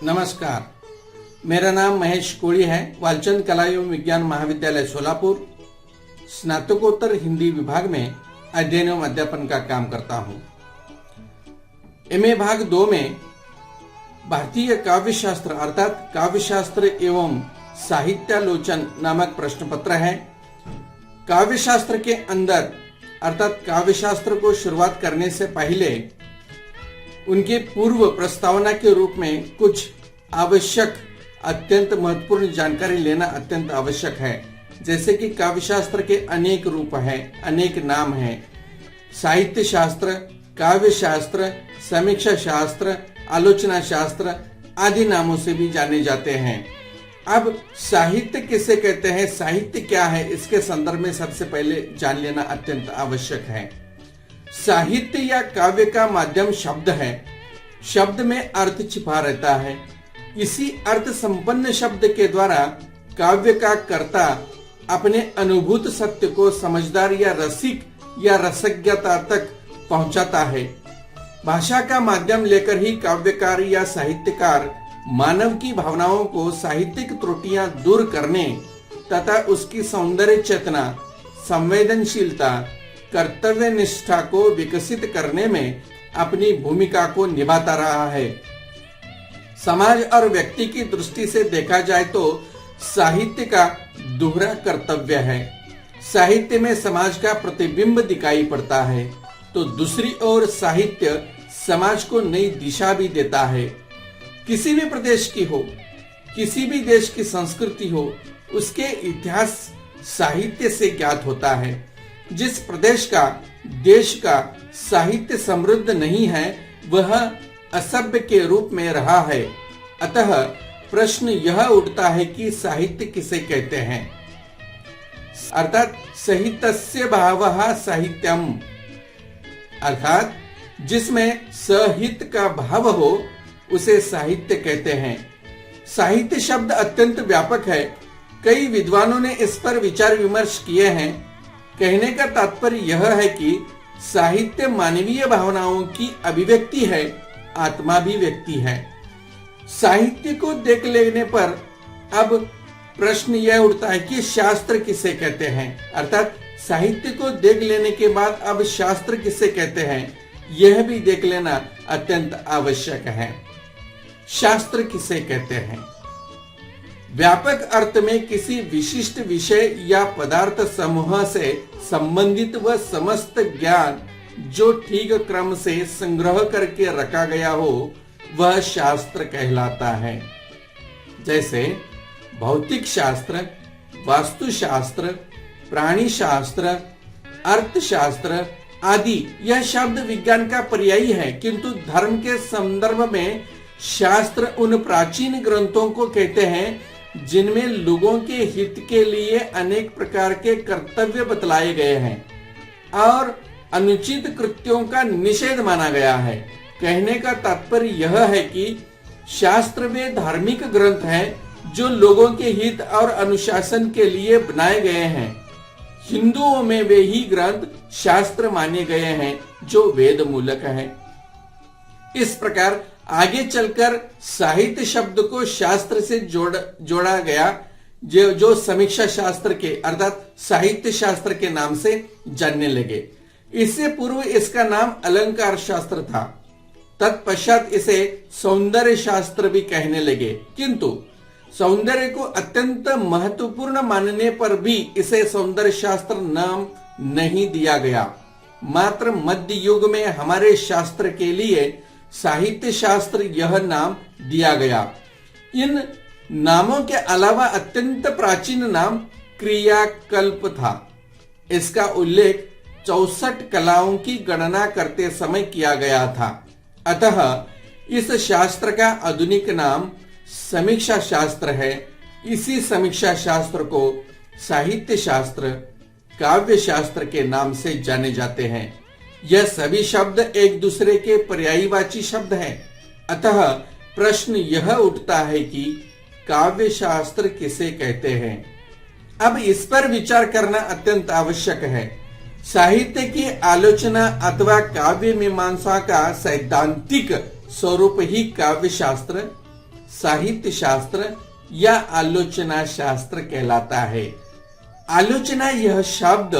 नमस्कार, मेरा नाम महेश कोड़ी है। वालचंद कला एवं विज्ञान महाविद्यालय सोलापुर स्नातकोत्तर हिंदी विभाग में अध्ययन एवं अध्यापन का काम करता हूं। एमए भाग 2 में भारतीय काव्य शास्त्र अर्थात काव्य शास्त्र एवं साहित्यालोचन नामक प्रश्न पत्र है। काव्य शास्त्र के अंदर अर्थात काव्य शास्त्र को शुरुआत करने से पहले उनके पूर्व प्रस्तावना के रूप में कुछ आवश्यक अत्यंत महत्वपूर्ण जानकारी लेना अत्यंत आवश्यक है। जैसे कि काव्य शास्त्र के अनेक रूप हैं, अनेक नाम हैं। साहित्य शास्त्र, काव्य शास्त्र, समीक्षा शास्त्र, आलोचना शास्त्र आदि नामों से भी जाने जाते हैं। अब साहित्य किसे कहते हैं, साहित्य क्या है, इसके संदर्भ में सबसे पहले जान लेना अत्यंत आवश्यक है। साहित्य या काव्य का माध्यम शब्द है। शब्द में अर्थ छिपा रहता है। इसी अर्थ संपन्न शब्द के द्वारा काव्य का कर्ता अपने अनुभूत सत्य को समझदार या रसिक या रसज्ञता तक पहुंचाता है। भाषा का माध्यम लेकर ही काव्यकार या साहित्यकार मानव की भावनाओं को साहित्यिक त्रुटियां दूर करने तथा उसकी सौंदर्य चेतना, संवेदनशीलता, कर्तव्य निष्ठा को विकसित करने में अपनी भूमिका को निभाता रहा है। समाज और व्यक्ति की दृष्टि से देखा जाए तो साहित्य का दोहरा कर्तव्य है। साहित्य में समाज का प्रतिबिंब दिखाई पड़ता है, तो दूसरी ओर साहित्य समाज को नई दिशा भी देता है। किसी भी प्रदेश की हो, किसी भी देश की संस्कृति हो, उसके इतिहास साहित्य से ज्ञात होता है। जिस प्रदेश का, देश का साहित्य समृद्ध नहीं है, वह असभ्य के रूप में रहा है। अतः प्रश्न यह उठता है कि साहित्य किसे कहते हैं, अर्थात साहित्यस्य भावः साहित्यम, अर्थात जिसमें सहित का भाव हो उसे साहित्य कहते हैं। साहित्य शब्द अत्यंत व्यापक है। कई विद्वानों ने इस पर विचार विमर्श किए हैं। कहने का तात्पर्य यह है कि साहित्य मानवीय भावनाओं की अभिव्यक्ति है, आत्मा भी व्यक्ति है। साहित्य को देख लेने पर अब प्रश्न यह उठता है कि शास्त्र किसे कहते हैं, अर्थात साहित्य को देख लेने के बाद अब शास्त्र किसे कहते हैं, यह भी देख लेना अत्यंत आवश्यक है। शास्त्र किसे कहते हैं? व्यापक अर्थ में किसी विशिष्ट विषय या पदार्थ समूह से संबंधित वह समस्त ज्ञान जो ठीक क्रम से संग्रह करके रखा गया हो, वह शास्त्र कहलाता है। जैसे भौतिक शास्त्र, वास्तुशास्त्र, प्राणी शास्त्र, अर्थशास्त्र आदि। यह शब्द विज्ञान का पर्यायी है, किंतु धर्म के संदर्भ में शास्त्र उन प्राचीन ग्रंथों को कहते हैं जिनमें लोगों के हित के लिए अनेक प्रकार के कर्तव्य बतलाए गए हैं और अनुचित कृत्यों का निषेध माना गया है। कहने का तात्पर्य यह है कि शास्त्र वे धार्मिक ग्रंथ हैं जो लोगों के हित और अनुशासन के लिए बनाए गए हैं। हिंदुओं में वे ही ग्रंथ शास्त्र माने गए हैं जो वेद मूलक हैं। इस प्रकार आगे चलकर साहित्य शब्द को शास्त्र से जोड़ा गया, जो समीक्षा शास्त्र के अर्थात साहित्य शास्त्र के नाम से जानने लगे। इससे पूर्व इसका नाम अलंकार शास्त्र था। तत्पश्चात इसे सौंदर्य शास्त्र भी कहने लगे, किंतु सौंदर्य को अत्यंत महत्वपूर्ण मानने पर भी इसे सौंदर्य शास्त्र नाम नहीं दिया गया। मात्र मध्य युग में हमारे शास्त्र के लिए साहित्य शास्त्र यह नाम दिया गया। इन नामों के अलावा अत्यंत प्राचीन नाम क्रियाकल्प था। इसका उल्लेख 64 कलाओं की गणना करते समय किया गया था। अतः इस शास्त्र का आधुनिक नाम समीक्षा शास्त्र है। इसी समीक्षा शास्त्र को साहित्य शास्त्र, काव्य शास्त्र के नाम से जाने जाते हैं। यह सभी शब्द एक दूसरे के पर्यायवाची शब्द हैं। अतः प्रश्न यह उठता है कि काव्य शास्त्र किसे कहते हैं। अब इस पर विचार करना अत्यंत आवश्यक है। साहित्य की आलोचना अथवा काव्य मीमांसा का सैद्धांतिक स्वरूप ही काव्य शास्त्र, साहित्य शास्त्र या आलोचना शास्त्र कहलाता है। आलोचना यह शब्द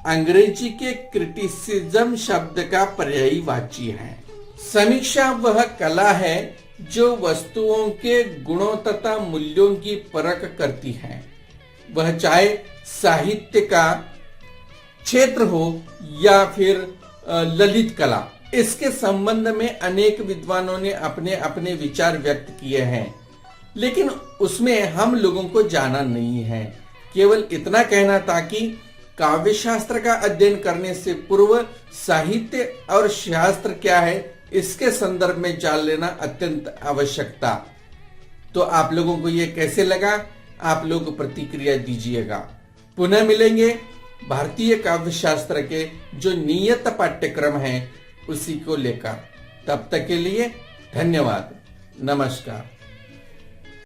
अंग्रेजी के क्रिटिसिज्म शब्द का पर्यायवाची है। समीक्षा वह कला है जो वस्तुओं के गुणों तथा मूल्यों की परख करती है, वह चाहे साहित्य का क्षेत्र हो या फिर ललित कला। इसके संबंध में अनेक विद्वानों ने अपने अपने विचार व्यक्त किए हैं, लेकिन उसमें हम लोगों को जाना नहीं है। केवल इतना कहना था कि काव्य शास्त्र का अध्ययन करने से पूर्व साहित्य और शास्त्र क्या है इसके संदर्भ में जान लेना अत्यंत आवश्यक था। तो आप लोगों को यह कैसे लगा, आप लोग प्रतिक्रिया दीजिएगा। पुनः मिलेंगे भारतीय काव्य शास्त्र के जो नियत पाठ्यक्रम है उसी को लेकर। तब तक के लिए धन्यवाद, नमस्कार।